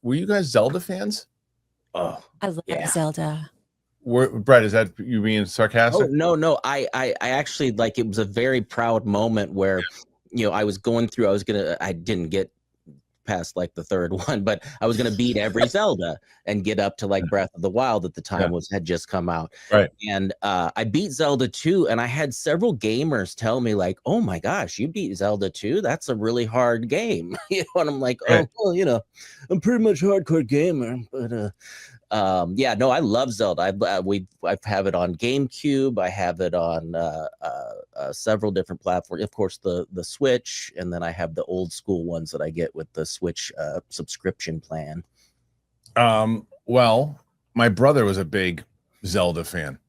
were you guys Zelda fans? Oh, I love yeah. Zelda. Brett, is that you being sarcastic? Oh, no. I actually, like, it was a very proud moment where, I was going through, I didn't get past like the third one, but I was going to beat every Zelda and get up to like Breath of the Wild at the time had just come out. Right. And I beat Zelda 2, and I had several gamers tell me like, "Oh my gosh, you beat Zelda 2? That's a really hard game." And I'm like, "Oh, well, I'm pretty much a hardcore gamer, but yeah, no, I love Zelda. I have it on GameCube. I have it on several different platforms. Of course, the Switch, and then I have the old school ones that I get with the Switch subscription plan. Well, my brother was a big Zelda fan,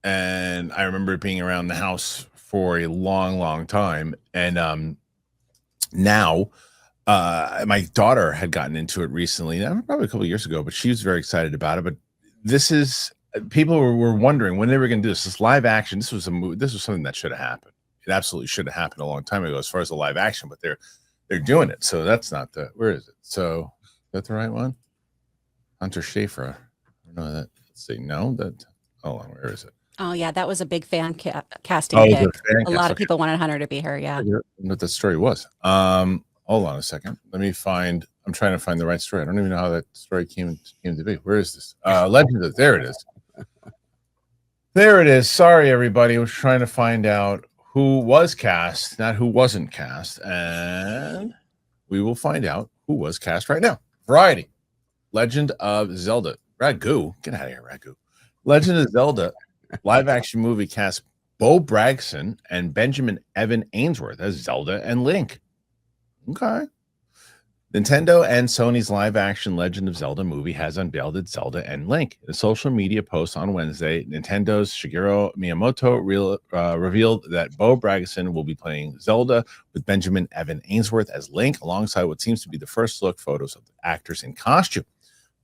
and I remember it being around the house for a long, long time. And now, my daughter had gotten into it recently, probably a couple of years ago, but she was very excited about it. But this is people were wondering when they were going to do this live action. This was something that should have happened. It absolutely should have happened a long time ago as far as the live action, but they're doing it. So that's not where is it? So is that the right one? Hunter Schafer. I don't know that. Let's see. No, hold on. Where is it? Oh yeah, that was a big casting pick. A lot of people wanted Hunter to be her. Yeah. What the story was. Hold on a second. I'm trying to find the right story. I don't even know how that story came to be. Where is this? Legend of, there it is. There it is. Sorry, everybody. I was trying to find out who was cast, not who wasn't cast. And we will find out who was cast right now. Variety. Legend of Zelda. Ragu. Get out of here, Ragu. Legend of Zelda live action movie cast Bo Bragson and Benjamin Evan Ainsworth as Zelda and Link. Okay. Nintendo and Sony's live-action Legend of Zelda movie has unveiled its Zelda and Link. In a social media post on Wednesday, Nintendo's Shigeru Miyamoto revealed that Bo Bragson will be playing Zelda with Benjamin Evan Ainsworth as Link, alongside what seems to be the first look photos of the actors in costume.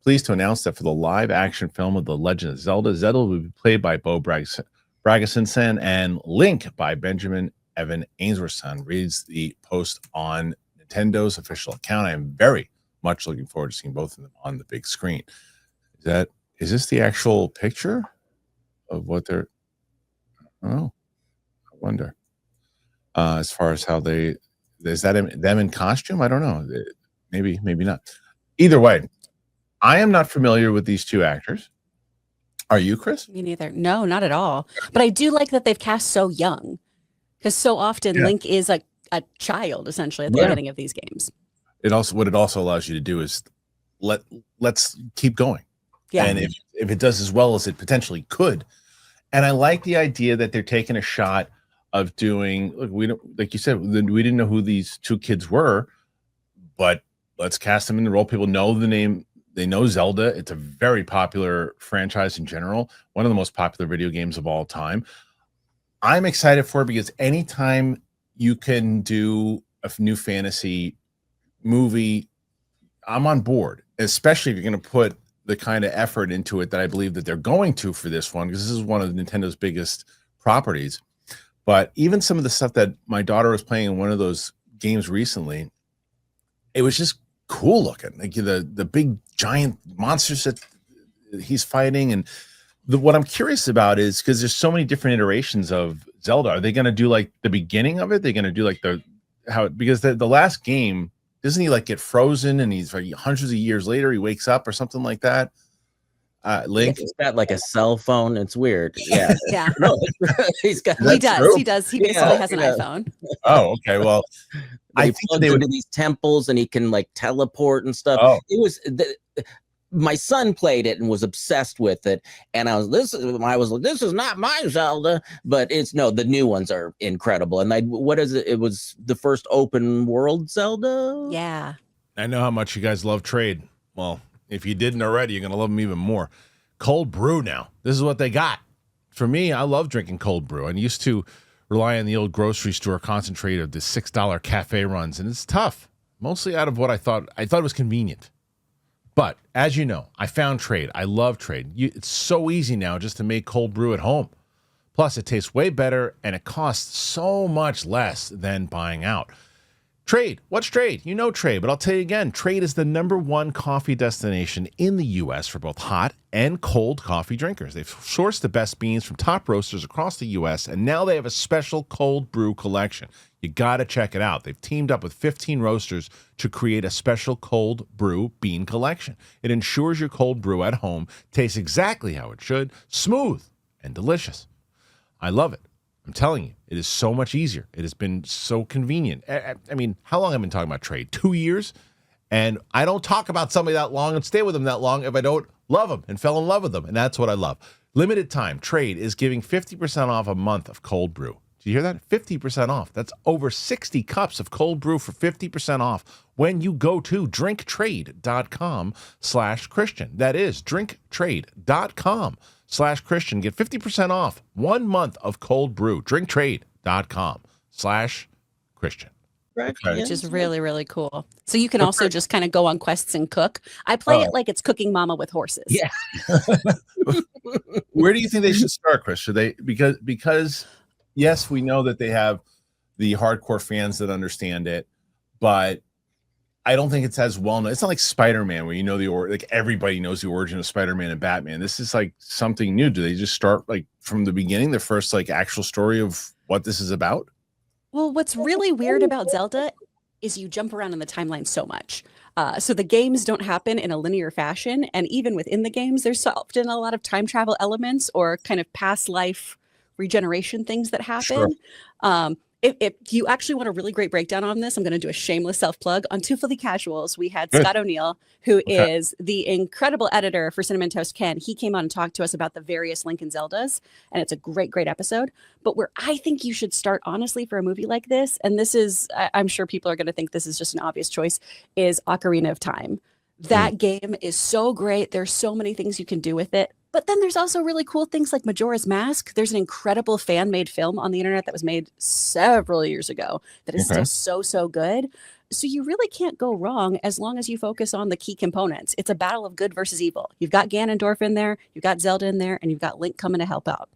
Pleased to announce that for the live-action film of The Legend of Zelda, Zelda will be played by Bo Bragson and Link by Benjamin Evan Ainsworth's son, reads the post on Nintendo's official account. I am very much looking forward to seeing both of them on the big screen. Is this the actual picture of what they're? Oh, I wonder. As far as how is that them in costume? I don't know. Maybe not. Either way, I am not familiar with these two actors. Are you, Kris? Me neither. No, not at all. But I do like that they've cast so young, because so often Link is a child essentially at the beginning of these games. What it also allows you to do is let's keep going. Yeah. And if it does as well as it potentially could. And I like the idea that they're taking a shot of doing, look, we don't, like you said, we didn't know who these two kids were, but let's cast them in the role. People know the name. They know Zelda. It's a very popular franchise in general. One of the most popular video games of all time. I'm excited for it because anytime you can do a new fantasy movie, I'm on board, especially if you're going to put the kind of effort into it that I believe that they're going to for this one, because this is one of Nintendo's biggest properties. But even some of the stuff that my daughter was playing in one of those games recently, it was just cool looking. Like the big giant monsters that he's fighting. And what I'm curious about is, because there's so many different iterations of Zelda, are they going to do like the beginning of it? They're going to do like because the last game, doesn't he like get frozen and he's like hundreds of years later he wakes up or something like that? Link, he's got like a cell phone. It's weird. Yeah. Yeah. No, he does. He basically has an iPhone. Oh, okay. Well, I think they would do these temples and he can like teleport and stuff. Oh. It was my son played it and was obsessed with it, and I was like, this is not my Zelda, but the new ones are incredible. And what is it? It was the first open world Zelda. Yeah. I know how much you guys love trade. Well, if you didn't already, you're gonna love them even more. Cold brew now. This is what they got. For me, I love drinking cold brew. I used to rely on the old grocery store concentrate of the $6 cafe runs, and it's tough. Mostly out of what I thought it was convenient. But as you know, I found trade. I love trade. It's so easy now just to make cold brew at home. Plus, it tastes way better and it costs so much less than buying out. Trade. What's Trade? You know Trade, but I'll tell you again, Trade is the #1 coffee destination in the U.S. for both hot and cold coffee drinkers. They've sourced the best beans from top roasters across the U.S., and now they have a special cold brew collection. You got to check it out. They've teamed up with 15 roasters to create a special cold brew bean collection. It ensures your cold brew at home tastes exactly how it should, smooth and delicious. I love it. I'm telling you, it is so much easier. It has been so convenient. I mean, how long have I been talking about Trade? 2 years? And I don't talk about somebody that long and stay with them that long if I don't love them and fell in love with them. And that's what I love. Limited time, Trade is giving 50% off a month of cold brew. Do you hear that? 50% off. That's over 60 cups of cold brew for 50% off when you go to drinktrade.com/Kristian. That is drinktrade.com/Kristian. Get 50% off 1 month of cold brew. Drinktrade.com/Kristian. Which is really, really cool. So you can also just kind of go on quests and cook. I play it like it's Cooking Mama with horses. Yeah. Where do you think they should start, Chris? Should they because yes, we know that they have the hardcore fans that understand it, but I don't think it's as well known. It's not like Spider-Man where you know like everybody knows the origin of Spider-Man and Batman. This is like something new. Do they just start like from the beginning, the first like actual story of what this is about? Well, what's really weird about Zelda is you jump around in the timeline so much. So the games don't happen in a linear fashion. And even within the games, there's so often a lot of time travel elements or kind of past life regeneration things that happen. Sure. If you actually want a really great breakdown on this, I'm going to do a shameless self-plug. On Two Filthy Casuals, we had Scott O'Neill, who is the incredible editor for Cinnamon Toast Ken. He came on and talked to us about the various Link and Zeldas, and it's a great, great episode. But where I think you should start, honestly, for a movie like this, and this is, I'm sure people are going to think this is just an obvious choice, is Ocarina of Time. That game is so great. There's so many things you can do with it. But then there's also really cool things like Majora's Mask. There's an incredible fan-made film on the internet that was made several years ago that is still so good. So you really can't go wrong as long as you focus on the key components. It's a battle of good versus evil. You've got Ganondorf in there, you've got Zelda in there, and you've got Link coming to help out.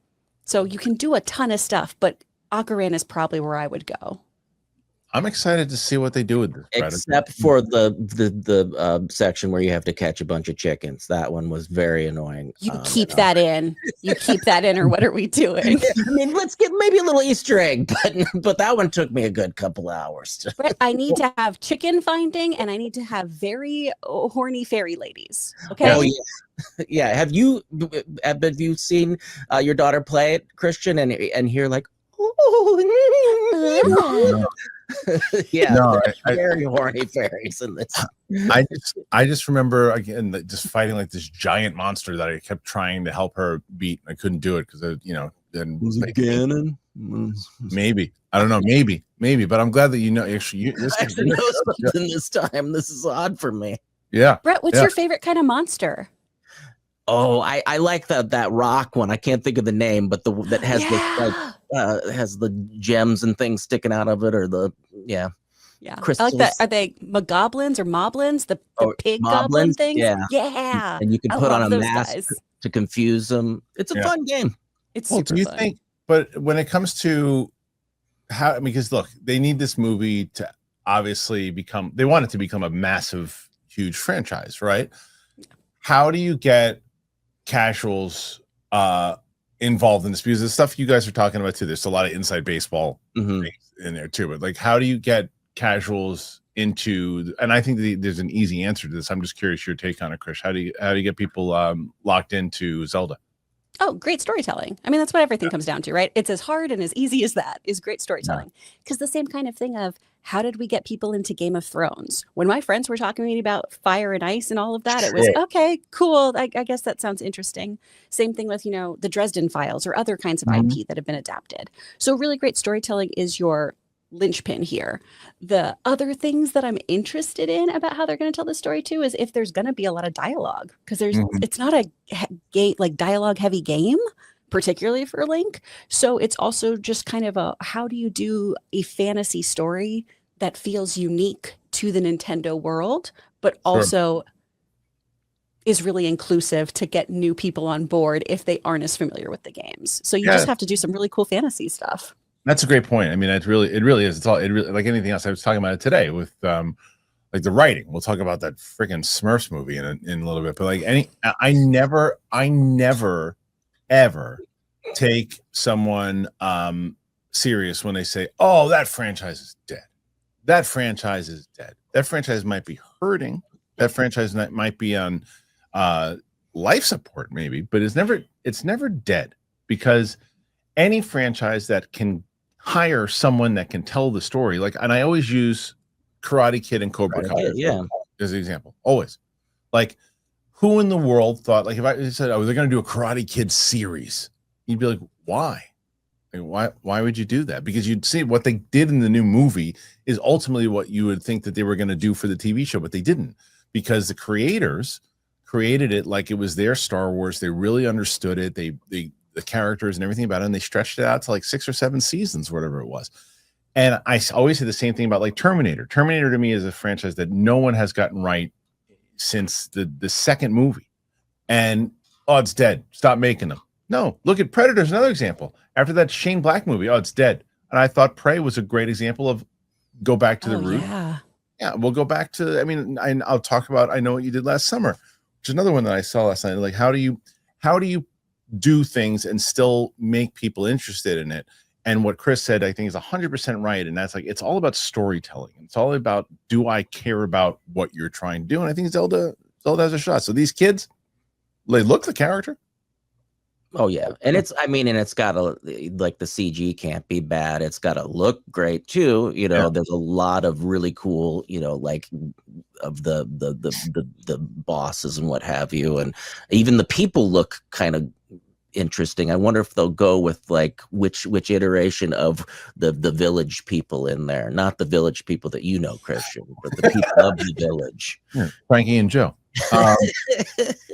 So you can do a ton of stuff, but Ocarina is probably where I would go. I'm excited to see what they do with this. Except for the section where you have to catch a bunch of chickens. That one was very annoying. You keep that in. You keep that in, or what are we doing? I mean, let's get maybe a little Easter egg, but that one took me a good couple hours. Brett, I need to have chicken finding, and I need to have very horny fairy ladies. Okay. Oh, yeah. Yeah. Have you seen your daughter play it, Kristian, and hear like, oh, yeah, no, very horny fairies in this. I just remember again just fighting like this giant monster that I kept trying to help her beat. I couldn't do it because then was it Ganon? Maybe I don't know. Maybe, but I'm glad that you know. Actually, you know something this time. This is odd for me. Yeah, Brett, what's your favorite kind of monster? Oh, I like that rock one. I can't think of the name, but that has has the gems and things sticking out of it, or crystals. I like that. Are they mogoblins or moblins? The pig goblin things? Yeah. And you can put on a mask to confuse them. It's a fun game. It's super do you fun. think? But when it comes to how, because look, they need this movie to obviously become. They want it to become a massive, huge franchise, right? How do you get casuals involved in this? Because the stuff you guys are talking about too, there's a lot of inside baseball in there too, but like how do you get casuals into, and I think there's an easy answer to this. I'm just curious your take on it, Chris. How do you get people locked into Zelda? Oh, great storytelling. I mean, that's what everything comes down to, right? It's as hard and as easy as that is great storytelling. Because the same kind of thing of how did we get people into Game of Thrones? When my friends were talking to me about Fire and Ice and all of that, it was, okay, cool. I guess that sounds interesting. Same thing with, the Dresden Files or other kinds of IP that have been adapted. So really great storytelling is your linchpin here. The other things that I'm interested in about how they're going to tell the story too is if there's going to be a lot of dialogue, because it's not a dialogue heavy game, particularly for Link. So it's also just kind of how do you do a fantasy story that feels unique to the Nintendo world, but also is really inclusive to get new people on board if they aren't as familiar with the games. So you just have to do some really cool fantasy stuff. That's a great point. I mean, it really is. It's all it really like anything else. I was talking about it today with like the writing. We'll talk about that freaking Smurfs movie in a little bit. But like I never ever take someone serious when they say, "Oh, that franchise is dead. That franchise is dead. That franchise might be hurting. That franchise might be on life support, maybe, but it's never dead, because any franchise that can hire someone that can tell the story, like, and I always use Karate Kid and Cobra Kai as an example. Always, like, who in the world thought, like, if I said, "Oh, they're going to do a Karate Kid series," you'd be like, "Why? Like, why would you do that?" Because you'd see what they did in the new movie is ultimately what you would think that they were going to do for the TV show, but they didn't, because the creators created it like it was their Star Wars. They really understood it. The characters and everything about it, and they stretched it out to like 6 or 7 seasons, whatever it was. And I always say the same thing about like Terminator. Terminator to me is a franchise that no one has gotten right since the second movie. And it's dead. Stop making them. No, look at Predator's another example. After that Shane Black movie, it's dead. And I thought Prey was a great example of go back to the root. Yeah, we'll go back to, I mean, I'll talk about I Know What You Did Last Summer, which is another one that I saw last night. Like, how do you do things and still make people interested in it? And what Chris said, I think, is 100% right. And that's like, it's all about storytelling. It's all about, do I care about what you're trying to do? And I think Zelda has a shot. So these kids, they look the character. Oh yeah, and it's got like the CG can't be bad. It's got to look great too. There's a lot of really cool, like of the bosses and what have you, and even the people look kind of interesting. I wonder if they'll go with like which iteration of the village people in there, not the village people that Kristian, but the people of the village. Frankie and Joe.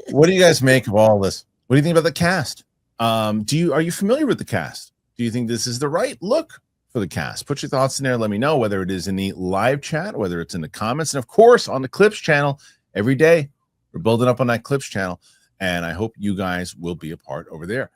What do you guys make of all this? What do you think about the cast? Are you familiar with the cast? Do you think this is the right look for the cast? Put your thoughts in there. Let me know, whether it is in the live chat, whether it's in the comments, and of course on the Clips channel. Every day we're building up on that Clips channel, and I hope you guys will be a part over there.